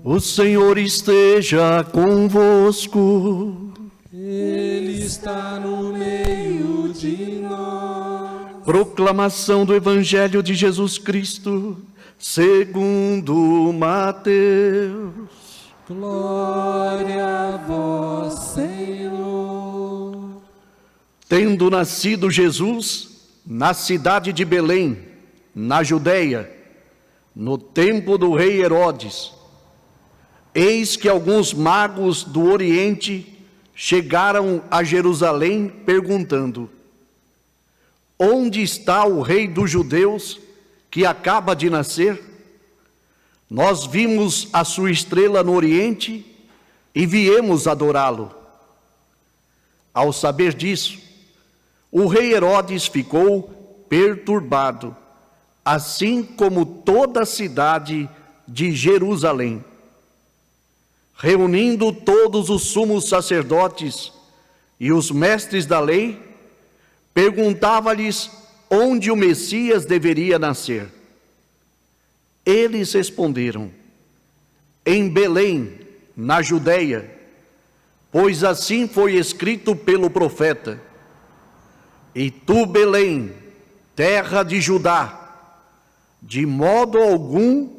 O Senhor esteja convosco. Ele está no meio de nós. Proclamação do Evangelho de Jesus Cristo, segundo Mateus. Glória a vós, Senhor. Tendo nascido Jesus na cidade de Belém, na Judéia, no tempo do rei Herodes, eis que alguns magos do Oriente chegaram a Jerusalém perguntando: onde está o rei dos judeus que acaba de nascer? Nós vimos a sua estrela no Oriente e viemos adorá-lo. Ao saber disso, o rei Herodes ficou perturbado, assim como toda a cidade de Jerusalém. Reunindo todos os sumos sacerdotes e os mestres da lei, perguntava-lhes onde o Messias deveria nascer. Eles responderam: em Belém, na Judéia, pois assim foi escrito pelo profeta: e tu, Belém, terra de Judá, de modo algum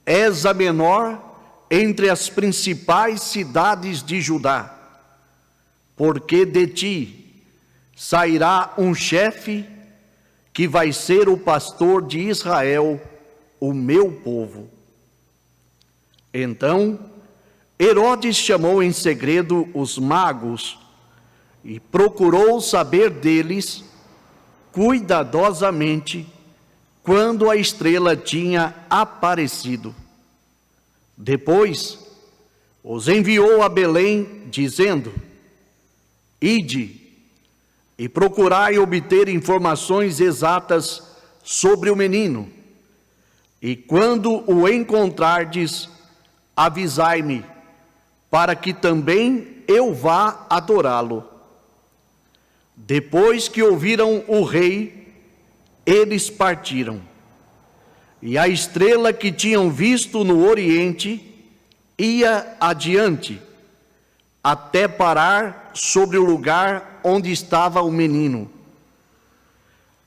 és a menor entre as principais cidades de Judá, porque de ti sairá um chefe que vai ser o pastor de Israel, o meu povo. Então Herodes chamou em segredo os magos e procurou saber deles cuidadosamente quando a estrela tinha aparecido. Depois os enviou a Belém, dizendo: ide e procurai obter informações exatas sobre o menino, e quando o encontrardes, avisai-me, para que também eu vá adorá-lo. Depois que ouviram o rei, eles partiram. E a estrela que tinham visto no Oriente ia adiante, até parar sobre o lugar onde estava o menino.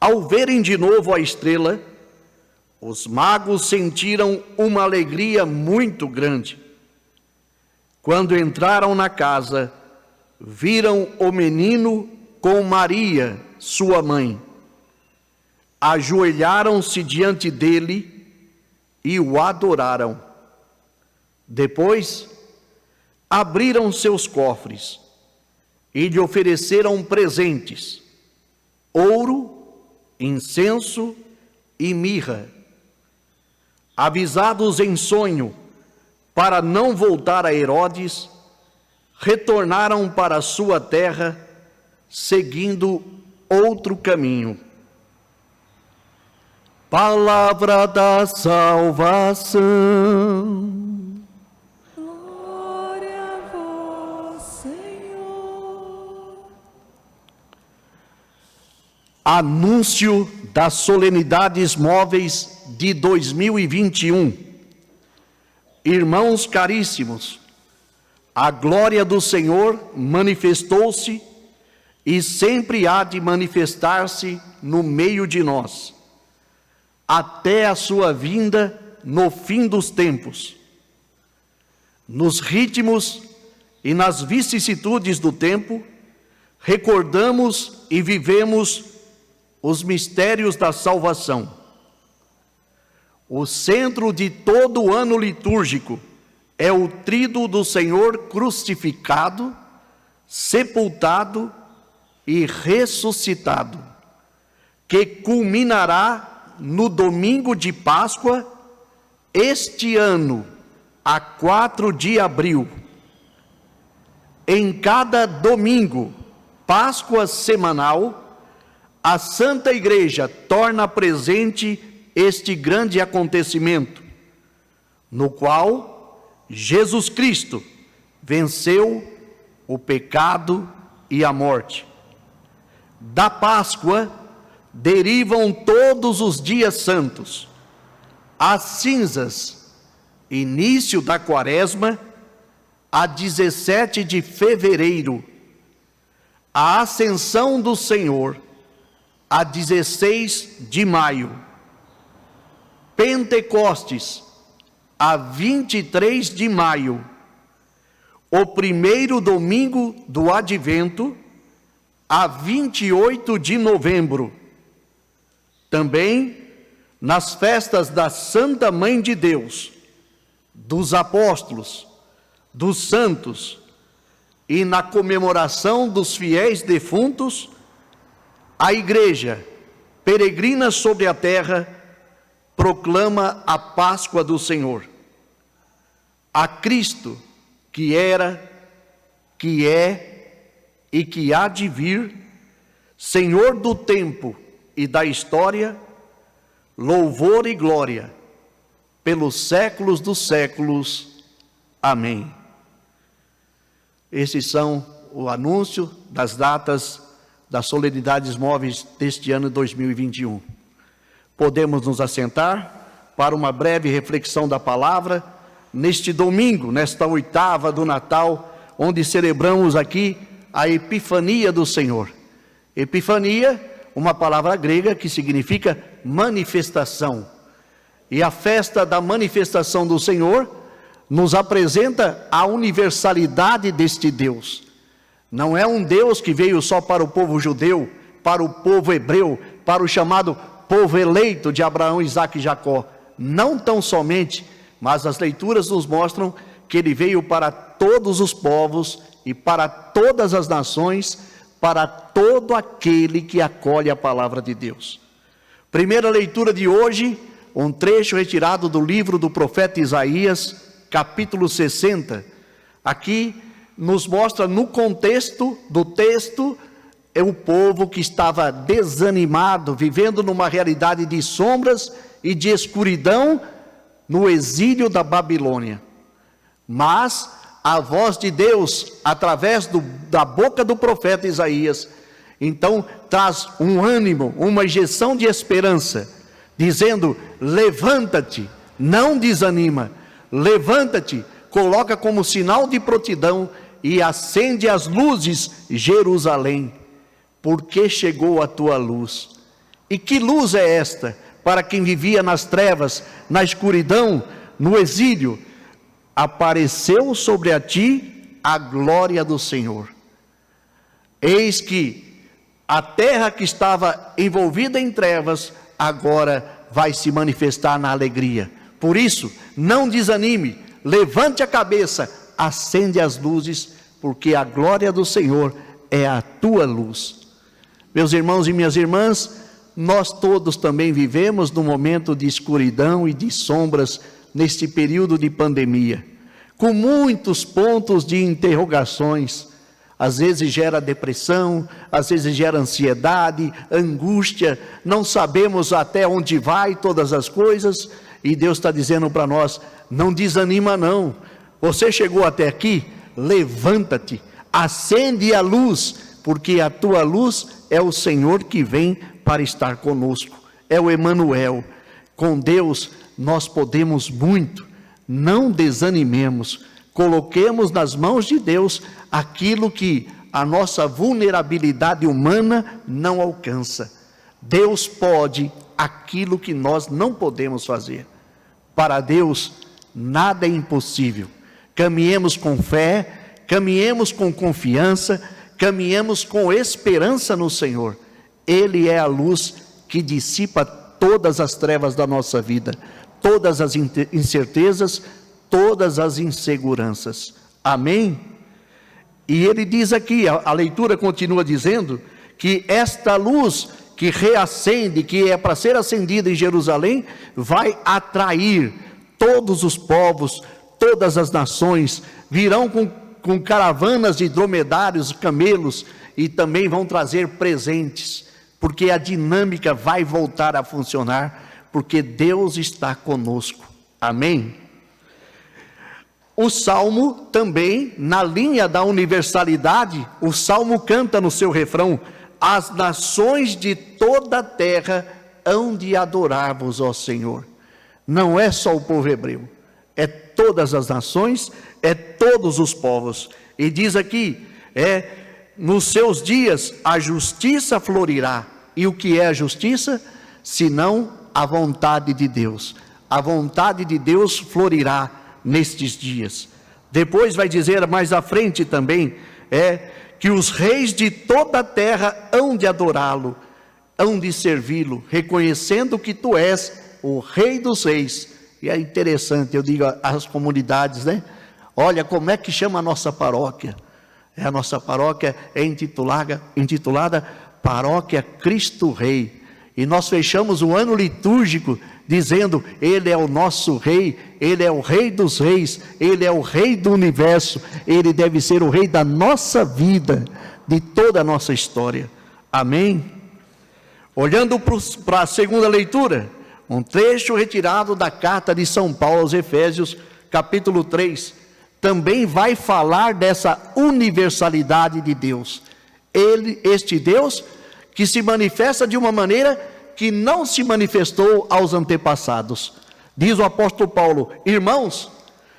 Ao verem de novo a estrela, os magos sentiram uma alegria muito grande. Quando entraram na casa, viram o menino com Maria, sua mãe. Ajoelharam-se diante dele e o adoraram. Depois, abriram seus cofres e lhe ofereceram presentes: ouro, incenso e mirra. Avisados em sonho para não voltar a Herodes, retornaram para sua terra, seguindo outro caminho. Palavra da salvação. Glória a vós, Senhor. Anúncio das solenidades móveis de 2021. Irmãos caríssimos, a glória do Senhor manifestou-se e sempre há de manifestar-se no meio de nós, até a sua vinda no fim dos tempos. Nos ritmos e nas vicissitudes do tempo, recordamos e vivemos os mistérios da salvação. O centro de todo o ano litúrgico é o tríduo do Senhor crucificado, sepultado e ressuscitado, que culminará no domingo de Páscoa, este ano, a 4 de abril. Em cada domingo, Páscoa semanal, a Santa Igreja torna presente este grande acontecimento, no qual Jesus Cristo venceu o pecado e a morte. Da Páscoa derivam todos os dias santos, as cinzas início da quaresma, a 17 de fevereiro, a ascensão do Senhor, a 16 de maio, Pentecostes, a 23 de maio, o primeiro domingo do Advento, a 28 de novembro. Também nas festas da Santa Mãe de Deus, dos apóstolos, dos santos e na comemoração dos fiéis defuntos, a Igreja, peregrina sobre a terra, proclama a Páscoa do Senhor. A Cristo, que era, que é e que há de vir, Senhor do tempo e da história, louvor e glória pelos séculos dos séculos. Amém. Esses são o anúncio das datas das solenidades móveis deste ano 2021. Podemos nos assentar para uma breve reflexão da palavra neste domingo, nesta oitava do Natal, onde celebramos aqui a Epifania do Senhor. Epifania, uma palavra grega que significa manifestação. E a festa da manifestação do Senhor nos apresenta a universalidade deste Deus. Não é um Deus que veio só para o povo judeu, para o povo hebreu, para o chamado povo eleito de Abraão, Isaque e Jacó. Não tão somente, mas as leituras nos mostram que ele veio para todos os povos e para todas as nações, para todo aquele que acolhe a palavra de Deus. Primeira leitura de hoje, um trecho retirado do livro do profeta Isaías, capítulo 60. Aqui nos mostra no contexto do texto, é o povo que estava desanimado, vivendo numa realidade de sombras e de escuridão, no exílio da Babilônia. Mas a voz de Deus, através da boca do profeta Isaías, então traz um ânimo, uma injeção de esperança, dizendo: levanta-te, não desanima, levanta-te, coloca como sinal de prontidão e acende as luzes, Jerusalém, porque chegou a tua luz. E que luz é esta? Para quem vivia nas trevas, na escuridão, no exílio, apareceu sobre a ti a glória do Senhor. Eis que a terra que estava envolvida em trevas, agora vai se manifestar na alegria. Por isso, não desanime, levante a cabeça, acende as luzes, porque a glória do Senhor é a tua luz. Meus irmãos e minhas irmãs, nós todos também vivemos num momento de escuridão e de sombras neste período de pandemia, com muitos pontos de interrogações. Às vezes gera depressão, às vezes gera ansiedade, angústia, não sabemos até onde vai todas as coisas, e Deus está dizendo para nós: não desanima não, você chegou até aqui, levanta-te, acende a luz, porque a tua luz é o Senhor que vem para estar conosco, é o Emanuel. Com Deus nós podemos muito, não desanimemos, coloquemos nas mãos de Deus aquilo que a nossa vulnerabilidade humana não alcança. Deus pode aquilo que nós não podemos fazer. Para Deus nada é impossível. Caminhemos com fé, caminhemos com confiança, caminhemos com esperança no Senhor. Ele é a luz que dissipa todas as trevas da nossa vida, todas as incertezas, todas as inseguranças. Amém? E ele diz aqui, a leitura continua dizendo, que esta luz que reacende, que é para ser acendida em Jerusalém, vai atrair todos os povos, todas as nações, virão com caravanas de dromedários, camelos, e também vão trazer presentes, porque a dinâmica vai voltar a funcionar, porque Deus está conosco. Amém? O Salmo também, na linha da universalidade, o Salmo canta no seu refrão: as nações de toda a terra hão de adorar-vos, ó Senhor. Não é só o povo hebreu, é todas as nações, é todos os povos. E diz aqui, nos seus dias a justiça florirá. E o que é a justiça? Senão a vontade de Deus. A vontade de Deus florirá nestes dias. Depois vai dizer mais à frente também, que os reis de toda a terra hão de adorá-lo, hão de servi-lo, reconhecendo que tu és o Rei dos Reis. E é interessante, eu digo às comunidades, né? Olha como é que chama a nossa paróquia. A nossa paróquia é intitulada Paróquia Cristo Rei. E nós fechamos o ano litúrgico dizendo, Ele é o nosso Rei, Ele é o Rei dos Reis, Ele é o Rei do Universo, Ele deve ser o Rei da nossa vida, de toda a nossa história. Amém? Olhando para a segunda leitura, um trecho retirado da carta de São Paulo aos Efésios, capítulo 3, também vai falar dessa universalidade de Deus. Este Deus que se manifesta de uma maneira que não se manifestou aos antepassados. Diz o apóstolo Paulo, irmãos,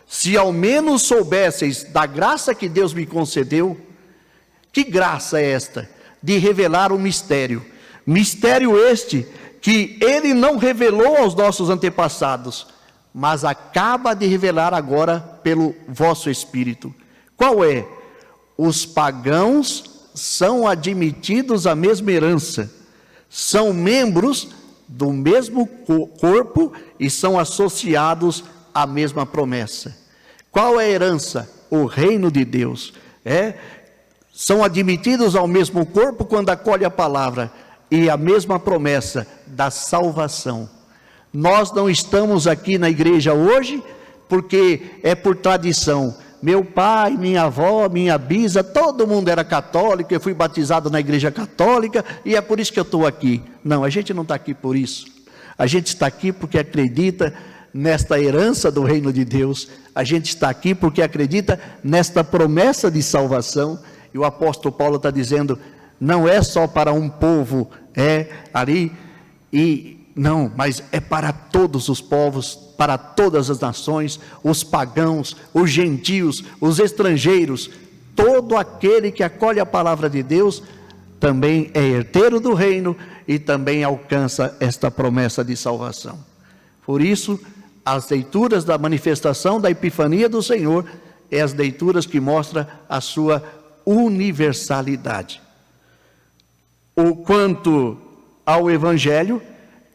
se ao menos soubesseis da graça que Deus me concedeu, que graça é esta? De revelar o mistério. Mistério este que Ele não revelou aos nossos antepassados, mas acaba de revelar agora pelo vosso Espírito. Qual é? Os pagãos são admitidos à mesma herança, são membros do mesmo corpo e são associados à mesma promessa. Qual é a herança? O reino de Deus. São admitidos ao mesmo corpo quando acolhe a palavra e a mesma promessa da salvação. Nós não estamos aqui na igreja hoje porque é por tradição. Meu pai, minha avó, minha bisa, todo mundo era católico, eu fui batizado na igreja católica e é por isso que eu estou aqui. Não, a gente não está aqui por isso. A gente está aqui porque acredita nesta herança do reino de Deus. A gente está aqui porque acredita nesta promessa de salvação. E o apóstolo Paulo está dizendo, não é só para um povo, não, mas é para todos os povos, para todas as nações, os pagãos, os gentios, os estrangeiros, todo aquele que acolhe a palavra de Deus, também é herdeiro do reino e também alcança esta promessa de salvação. Por isso, as leituras da manifestação da epifania do Senhor, é as leituras que mostram a sua universalidade. O quanto ao Evangelho,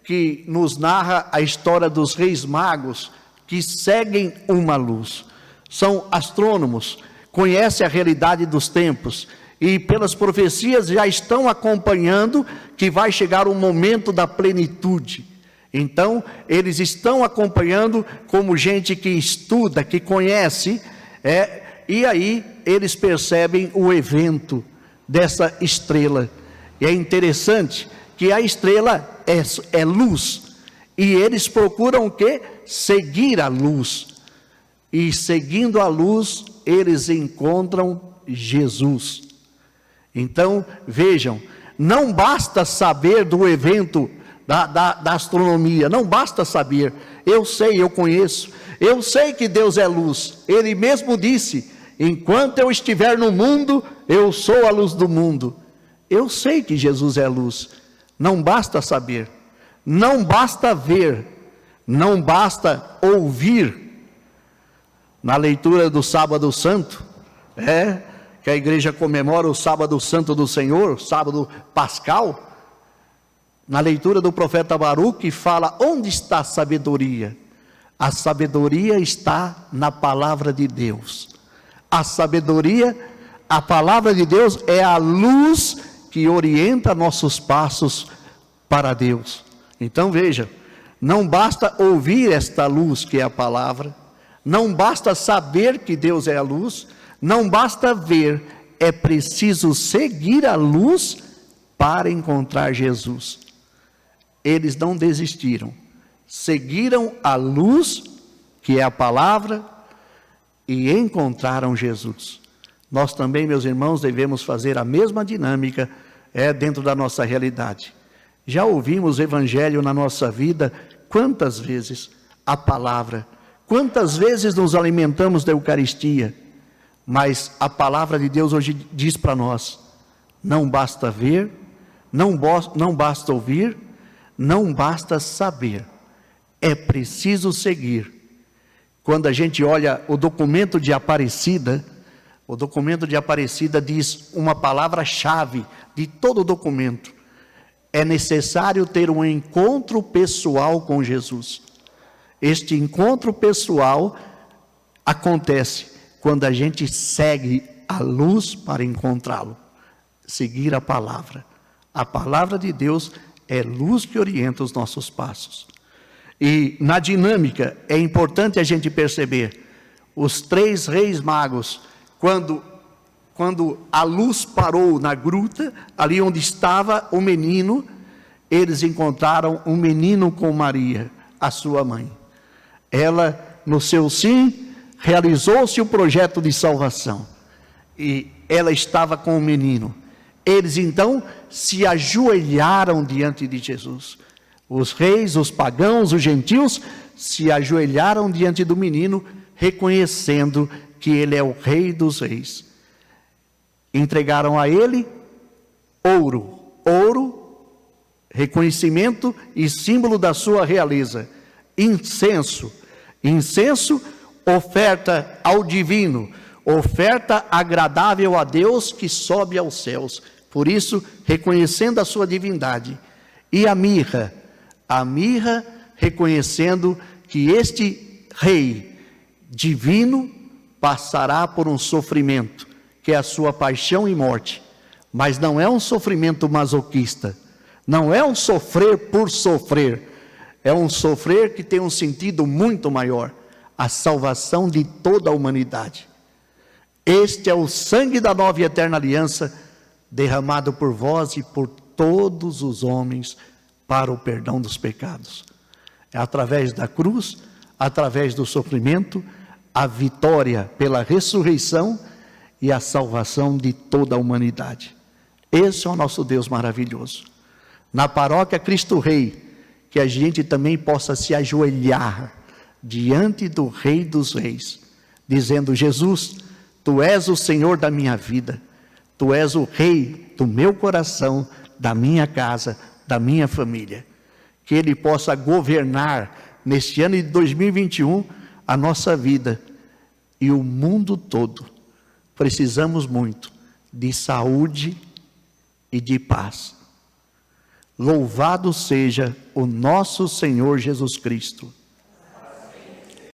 que nos narra a história dos reis magos, que seguem uma luz. São astrônomos, conhecem a realidade dos tempos, e pelas profecias já estão acompanhando que vai chegar o momento da plenitude. Então, eles estão acompanhando como gente que estuda, que conhece, e aí eles percebem o evento dessa estrela. E é interessante que a estrela é luz, e eles procuram o quê? Seguir a luz, e seguindo a luz, eles encontram Jesus. Então, vejam, não basta saber do evento da astronomia, não basta saber, eu sei, eu conheço, eu sei que Deus é luz, Ele mesmo disse, enquanto eu estiver no mundo, eu sou a luz do mundo. Eu sei que Jesus é luz, não basta saber, não basta ver, não basta ouvir. Na leitura do Sábado Santo, que a igreja comemora o Sábado Santo do Senhor, Sábado Pascal, na leitura do profeta Baruque fala, onde está a sabedoria? A sabedoria está na palavra de Deus. A sabedoria, a palavra de Deus é a luz que orienta nossos passos para Deus. Então veja, não basta ouvir esta luz que é a palavra, não basta saber que Deus é a luz, não basta ver, é preciso seguir a luz para encontrar Jesus. Eles não desistiram, seguiram a luz que é a palavra e encontraram Jesus. Nós também, meus irmãos, devemos fazer a mesma dinâmica dentro da nossa realidade. Já ouvimos o Evangelho na nossa vida quantas vezes? A palavra. Quantas vezes nos alimentamos da Eucaristia, mas a palavra de Deus hoje diz para nós: não basta ver, não basta ouvir, não basta saber, é preciso seguir. Quando a gente olha o documento de Aparecida, o documento de Aparecida diz uma palavra-chave de todo o documento: é necessário ter um encontro pessoal com Jesus. Este encontro pessoal acontece quando a gente segue a luz para encontrá-lo. Seguir a palavra. A palavra de Deus é luz que orienta os nossos passos. E na dinâmica é importante a gente perceber, os 3 reis magos, quando a luz parou na gruta, ali onde estava o menino, eles encontraram um menino com Maria, a sua mãe. Ela, no seu sim, realizou-se o projeto de salvação. E ela estava com o menino. Eles então se ajoelharam diante de Jesus. Os reis, os pagãos, os gentios se ajoelharam diante do menino, reconhecendo que ele é o Rei dos Reis. Entregaram a ele ouro, reconhecimento e símbolo da sua realeza. Incenso, oferta ao divino, oferta agradável a Deus que sobe aos céus. Por isso, reconhecendo a sua divindade. E a mirra, reconhecendo que este rei divino passará por um sofrimento, que é a sua paixão e morte. Mas não é um sofrimento masoquista, não é um sofrer por sofrer, é um sofrer que tem um sentido muito maior, a salvação de toda a humanidade. Este é o sangue da nova e eterna aliança, derramado por vós e por todos os homens, para o perdão dos pecados. É através da cruz, através do sofrimento, a vitória pela ressurreição e a salvação de toda a humanidade. Esse é o nosso Deus maravilhoso. Na paróquia Cristo Rei, que a gente também possa se ajoelhar diante do Rei dos Reis, dizendo: Jesus, Tu és o Senhor da minha vida, Tu és o Rei do meu coração, da minha casa, da minha família. Que Ele possa governar neste ano de 2021 a nossa vida e o mundo todo. Precisamos muito de saúde e de paz. Louvado seja o nosso Senhor Jesus Cristo.